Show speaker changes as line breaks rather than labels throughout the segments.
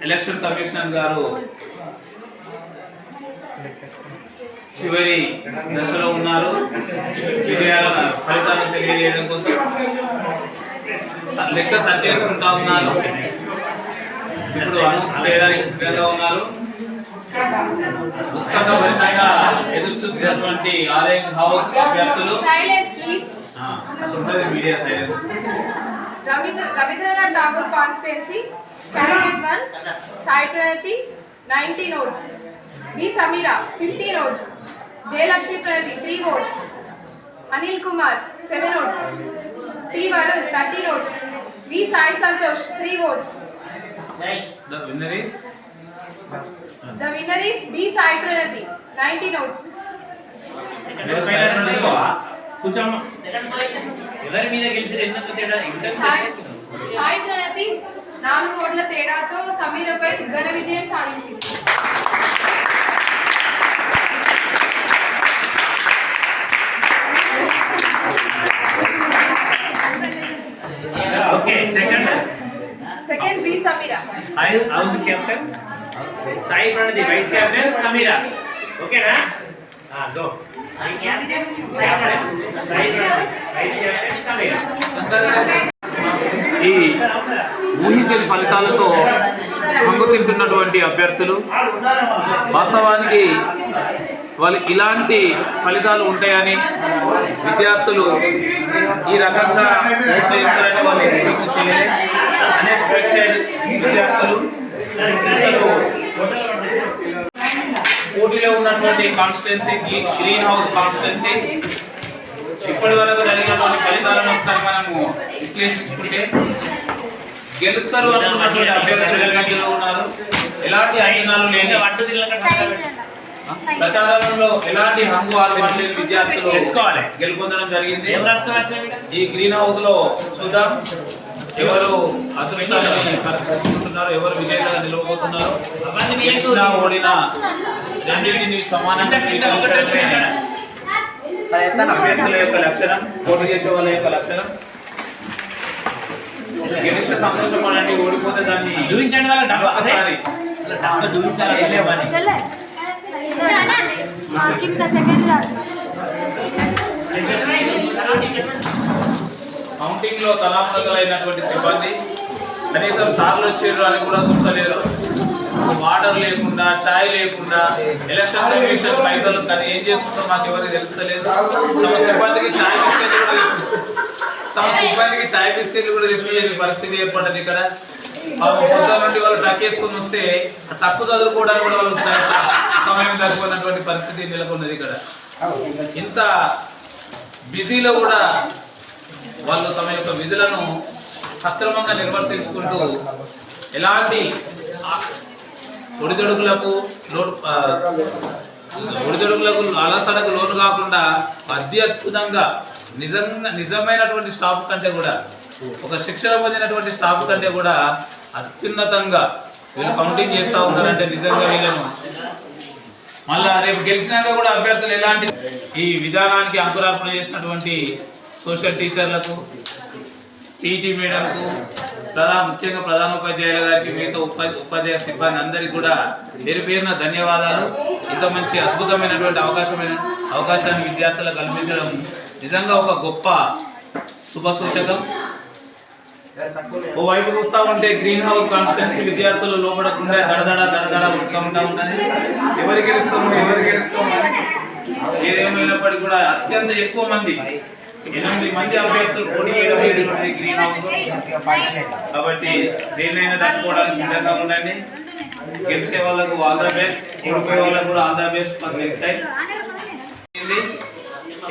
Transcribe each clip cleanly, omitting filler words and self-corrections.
Election commissioner గారు చివరి దశలో ఉన్నారు. విజయాల ఫలితాలను తెలియజేయడం కోసం లెక్క సరి చేసుకుంటా ఉన్నారు. ఇప్పుడు అనౌన్స్ చేయడానికి సిద్ధంగా ఉన్నారు. ఉత్కంఠభరితంగా ఎదురు చూస్తున్నటువంటి ఆరెంజ్ హౌస్ అభ్యర్థులు media silence.
Rabindranath Tagore constituency candidate 1 Sai Pranati 90 votes, B Samira 50 votes, J Lakshmi Pranati 3 votes, Anil Kumar 7 votes, T Varun 30 votes, V Sai Santosh 3 votes.
The winner
is B Sai Pranati 90 votes. Sai Pranati 4 ఓట్ల తేడాతో సమీరపై ఘన విజయం సాధించింది. Second బి Sameera.
House captain Sai Pranati, vice captain Sameera. ఓకేనా? Go.
ఈ ఊహించని ఫలితాలతో హంగు తింటున్నటువంటి అభ్యర్థులు వాస్తవానికి వాళ్ళు ఇలాంటి ఫలితాలు ఉంటాయని విద్యార్థులు ఈ రకంగా చేస్తారని వాళ్ళు ఎక్స్పెక్ట్ చేయలేదు. అన్ఎక్స్పెక్టెడ్ విద్యార్థులు పోటీలో ఉన్నటువంటి కాన్స్టిట్యుయెన్సీ గ్రీన్ హౌస్ కాన్స్టిట్యుయెన్సీ ఇప్పటి వరకు జరిగినటువంటి ఫలితాలను ఒకసారి మనము విశ్లేషించుకుంటే గెలుస్తారు అనుకున్నటువంటి అభ్యర్థులు ఎన్నికల్లో ఉన్నారు. ఎలాంటి అంచనాలు లేని ప్రచారంలో ఎలాంటి హంగు ఆలోచన విద్యార్థులు గెలుపొందడం జరిగింది. ఈ గ్రీన్ హౌస్ లో చూద్దాం ఎవరు అదృష్టాన్ని పరీక్షించుకుంటున్నారు, ఎవరు విజేతగా నిలవబోతున్నారు. గెలిచినా ఓడినా రెండింటిని సమానంగా అభ్యర్థుల యొక్క లక్షణం, పోటీ చేసే వాళ్ళ యొక్క లక్షణం. గెలిస్తే సంతోషపడండి, ఓడిపోతే దాన్ని
చూపించండి.
కౌంటింగ్ లో తలాములకలైనటువంటి సిబ్బంది కనీసం సార్లు వచ్చారు అని కూడా గుర్తలేరు. వాటర్ లేకుండా, ఛాయ్ లేకుండా ఎలక్షన్ కమిషన్ పైసలు కానీ ఏం చేస్తుందో మాకు ఎవరికి తెలుస్తలేదు. తమ సిబ్బందికి ఛాయ్ బిస్కెట్లు కూడా తెప్పించే పరిస్థితి ఏర్పడ్డది. ఇక్కడ పొద్దున నుండి వాళ్ళు ట్రక్ వేసుకుని వస్తే తక్కువ చదువుకోవడానికి కూడా వాళ్ళు సమయం సరిపోయినటువంటి పరిస్థితి నెలకొన్నది. ఇక్కడ ఇంత బిజీలో కూడా వాళ్ళు తమ యొక్క విధులను సక్రమంగా నిర్వర్తించుకుంటూ ఎలాంటి ఒడిదొడుగులకు అలసడకు లోను కాకుండా అత్యద్భుతంగా నిజమైనటువంటి స్టాఫ్ కంటే కూడా, ఒక శిక్షణ పొందినటువంటి స్టాఫ్ కంటే కూడా అత్యున్నతంగా వీళ్ళు కౌంటింగ్ చేస్తూ ఉన్నారంటే నిజంగా వీళ్ళను మళ్ళా రేపు గెలిచినాక కూడా అభ్యర్థులు ఎలాంటి ఈ విధానానికి అంకురార్పణ చేసినటువంటి సోషల్ టీచర్లకు, పీటీ మేడంకు, ముఖ్యంగా ప్రధానోపాధ్యాయుల గారికి, మిగతా ఉపాధ్యాయ సిబ్బంది అందరికీ కూడా పేరు పేరున ధన్యవాదాలు. ఇంత మంచి అద్భుతమైనటువంటి అవకాశాన్ని విద్యార్థులకు కల్పించడం నిజంగా ఒక గొప్ప శుభసూచకం. ఓవైపు చూస్తూ ఉంటే గ్రీన్ హౌస్ కాన్స్టిట్యుయెన్సీ విద్యార్థులు లోపడకుండా దడదడ ఉంటా ఉన్నది. ఎవరు గెలుస్తామో ఏదేమైనప్పటికీ కూడా అత్యంత ఎక్కువ మంది 8 మంది అభ్యర్థులు పోటీ చేయడం గ్రీన్ హౌస్. కాబట్టి దేన్నైనా తట్టుకోవడానికి సిద్ధంగా ఉండండి. గెలిచే వాళ్ళకు ఆల్ ద బెస్ట్, ఓడిపోయే వాళ్ళకు కూడా all the best for next time.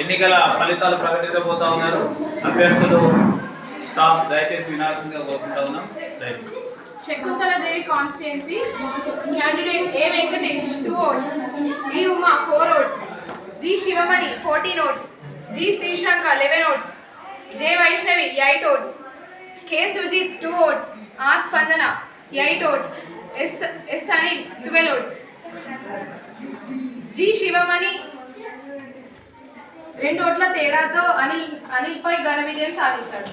ఎన్నికల ఫలితాలు ప్రకటించబోతా ఉన్నారు. అభ్యర్థులు స్టాఫ్ దయచేసి వినాల్సిందిగా కోరుకుంటా ఉన్నాం.
శకుంతలాదేవి కాన్స్టిట్యుయెన్సీ క్యాండిడేట్ ఏ Venkatesh 2 votes, B Uma 4 votes, G Shivamani 14 votes, G Srishanka 11 votes, J Vaishnavi 8 votes, K Sujit 2 votes, R Spandana 8 votes, S Anil 12 votes. G Shivamani 2 ఓట్ల తేడాతో అనిల్ పై ఘన విజయం సాధించాడు.